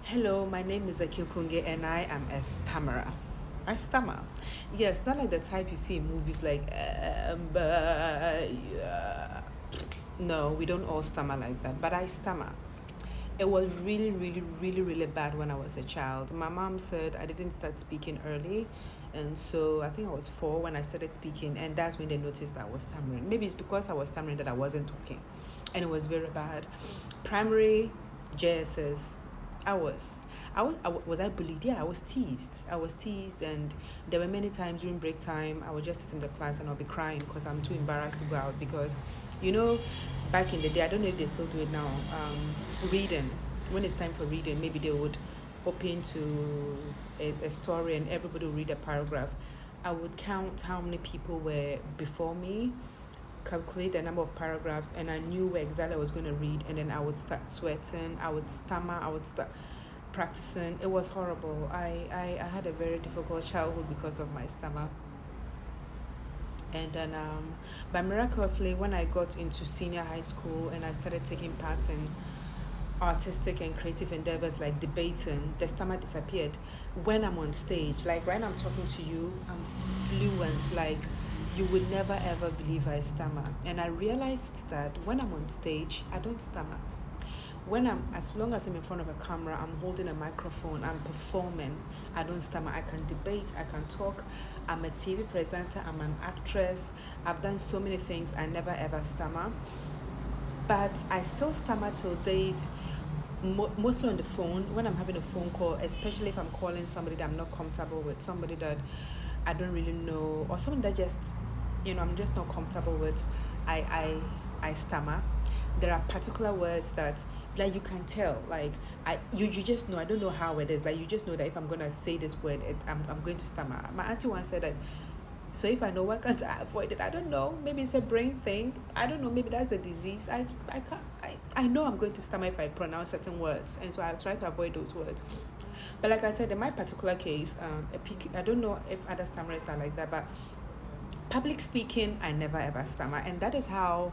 Hello, my name is Kunge and I am a stammerer. I stammer. Yes, not like the type you see in movies like, yeah. No, we don't all stammer like that, but I stammer. It was really, really, really, really bad when I was a child. My mom said I didn't start speaking early, and so I think I was 4 when I started speaking, and that's when they noticed that I was stammering. Maybe it's because I was stammering that I wasn't talking, and it was very bad. Primary, JSS, I was. Was I bullied? Yeah, I was teased. I was teased, and there were many times during break time I would just sit in the class and I'll be crying because I'm too embarrassed to go out because, you know, back in the day, I don't know if they still do it now. Reading, when it's time for reading, maybe they would open to a story and everybody would read a paragraph. I would count how many people were before me, calculate the number of paragraphs, and I knew where exactly I was going to read, and then I would start sweating, I would stammer, I would start practicing. It was horrible. I had a very difficult childhood because of my stammer. And then, but miraculously, when I got into senior high school and I started taking part in artistic and creative endeavors like debating, the stammer disappeared. When I'm on stage, like right now I'm talking to you, I'm fluent. Like you would never ever believe I stammer. And I realized that when I'm on stage, I don't stammer. As long as I'm in front of a camera, I'm holding a microphone, I'm performing, I don't stammer. I can debate, I can talk. I'm a TV presenter, I'm an actress. I've done so many things, I never ever stammer. But I still stammer till date, mostly on the phone, when I'm having a phone call, especially if I'm calling somebody that I'm not comfortable with, somebody that I don't really know, or someone that just, I'm just not comfortable with. I stammer. There are particular words that like you can tell, like you just know. I don't know how it is, like you just know that if I'm gonna say this word, I'm going to stammer. My auntie once said that, so if I know, why can't I avoid it? I don't know. Maybe it's a brain thing. I don't know. Maybe that's a disease. I can't. I know I'm going to stammer if I pronounce certain words, and so I try to avoid those words. But like I said, in my particular case, I don't know if other stammerers are like that, but public speaking, I never ever stammer, and that is how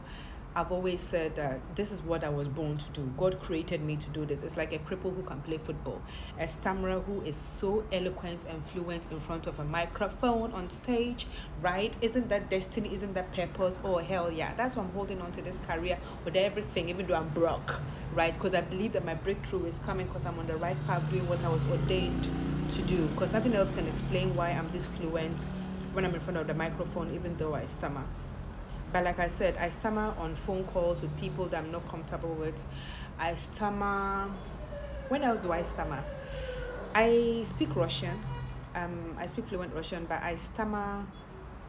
I've always said that this is what I was born to do. God created me to do this. It's like a cripple who can play football, a stammerer who is so eloquent and fluent in front of a microphone on stage, right? Isn't that destiny? Isn't that purpose? Oh, hell yeah. That's why I'm holding on to this career with everything, even though I'm broke, right? Because I believe that my breakthrough is coming because I'm on the right path doing what I was ordained to do. Because nothing else can explain why I'm this fluent when I'm in front of the microphone, even though I stammer. But like I said, I stammer on phone calls with people that I'm not comfortable with. I stammer. When else do I stammer? I speak Russian. I speak fluent Russian, but I stammer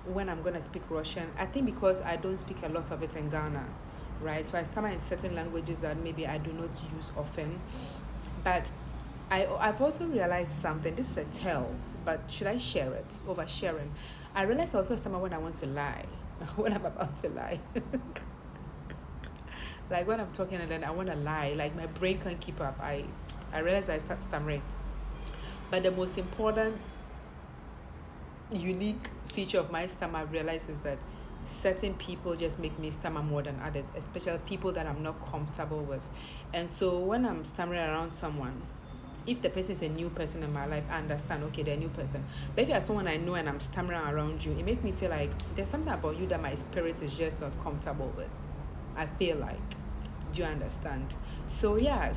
when I'm gonna speak Russian. I think because I don't speak a lot of it in Ghana, right? So I stammer in certain languages that maybe I do not use often. But I've also realized something. This is a tell, but should I share it? Oversharing. I realized I also stammer when I want to lie. When I'm about to lie. Like when I'm talking and then I want to lie, like my brain can't keep up. I realize I start stammering. But the most important unique feature of my stammer I realize is that certain people just make me stammer more than others, especially people that I'm not comfortable with. And so when I'm stammering around someone, if the person is a new person in my life, I understand, okay, they're a new person. But if you're someone I know and I'm stammering around you, it makes me feel like there's something about you that my spirit is just not comfortable with. I feel like. Do you understand? So yeah,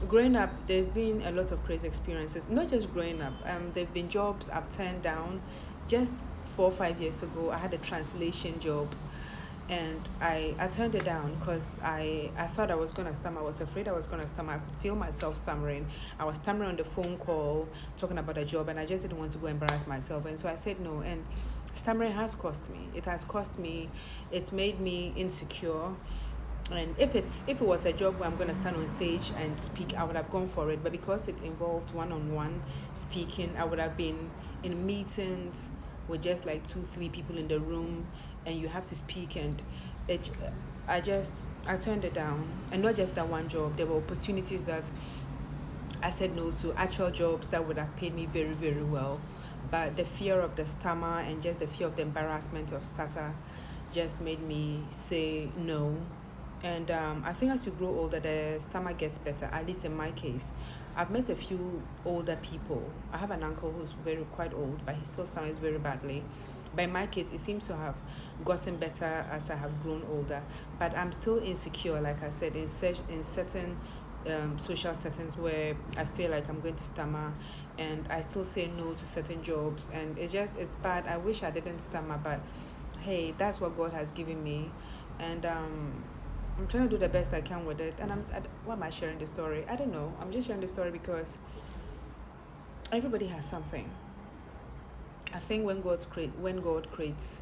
growing up, there's been a lot of crazy experiences. Not just growing up. There've been jobs I've turned down. Just 4 or 5 years ago, I had a translation job and I turned it down because I thought I was going to stammer. I was afraid I was going to stammer. I could feel myself stammering. I was stammering on the phone call talking about a job and I just didn't want to go embarrass myself. And so I said no. And stammering has cost me. It has cost me. It's made me insecure. And if it was a job where I'm going to stand on stage and speak, I would have gone for it. But because it involved one-on-one speaking, I would have been in meetings with just like 2 3 people in the room and you have to speak, and it I turned it down. And not just that one job, there were opportunities that I said no to, actual jobs that would have paid me very very well, but the fear of the stammer and just the fear of the embarrassment of stutter just made me say no. And I think as you grow older, the stammer gets better. At least in my case, I've met a few older people. I have an uncle who's very quite old, but he still stammers very badly. But in my case, it seems to have gotten better as I have grown older. But I'm still insecure, like I said, in certain social settings where I feel like I'm going to stammer, and I still say no to certain jobs, and it's bad. I wish I didn't stammer, but hey, that's what God has given me, and I'm trying to do the best I can with it. And why am I sharing this story? I don't know. I'm just sharing the story because everybody has something. I think when God creates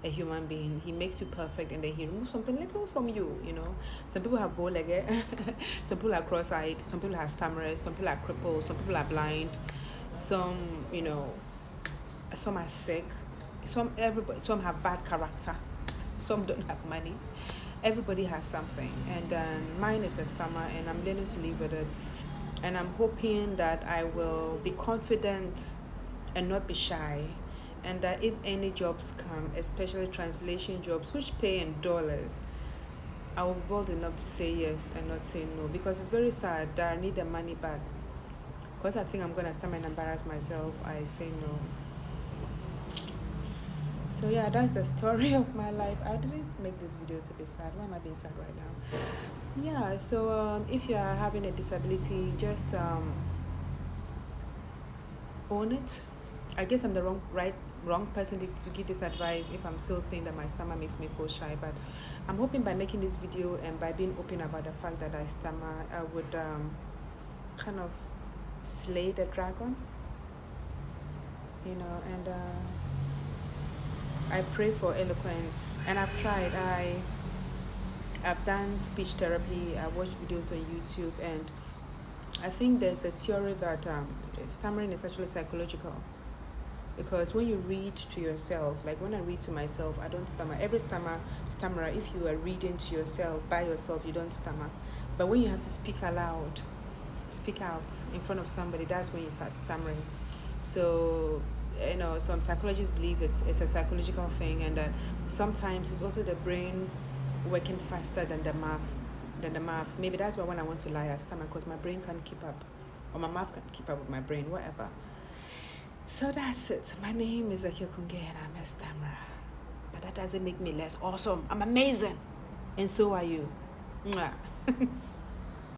a human being, he makes you perfect, and then he removes something little from you, you know. Some people have bow-legged, some people are cross-eyed, some people have stammerers, some people are crippled, some people are blind, some, you know, some are sick, some have bad character, some don't have money. Everybody has something, and mine is a stammer, and I'm learning to live with it. And I'm hoping that I will be confident and not be shy, and that if any jobs come, especially translation jobs which pay in dollars, I will be bold enough to say yes and not say no, because it's very sad that I need the money back. Because I think I'm gonna stand and embarrass myself, I say no. So yeah, that's the story of my life. I didn't make this video to be sad. Why am I being sad right now? Yeah, so if you are having a disability, just own it. I guess I'm the wrong person to give this advice if I'm still saying that my stammer makes me feel shy, but I'm hoping by making this video and by being open about the fact that I stammer, I would kind of slay the dragon, you know. And I pray for eloquence, and I've tried. I've done speech therapy. I watched videos on YouTube, and I think there's a theory that stammering is actually psychological, because when you read to yourself, like when I read to myself, I don't stammer. Every stammerer, if you are reading to yourself by yourself, you don't stammer. But when you have to speak aloud, speak out in front of somebody, that's when you start stammering. So, you know, some psychologists believe it's a psychological thing, and that sometimes it's also the brain working faster than the mouth. Maybe that's why when I want to lie, I stammer, because my brain can't keep up, or my mouth can't keep up with my brain, whatever. So that's it. My name is Akiokunge, and I'm a stammerer. But that doesn't make me less awesome. I'm amazing. And so are you. Mwah.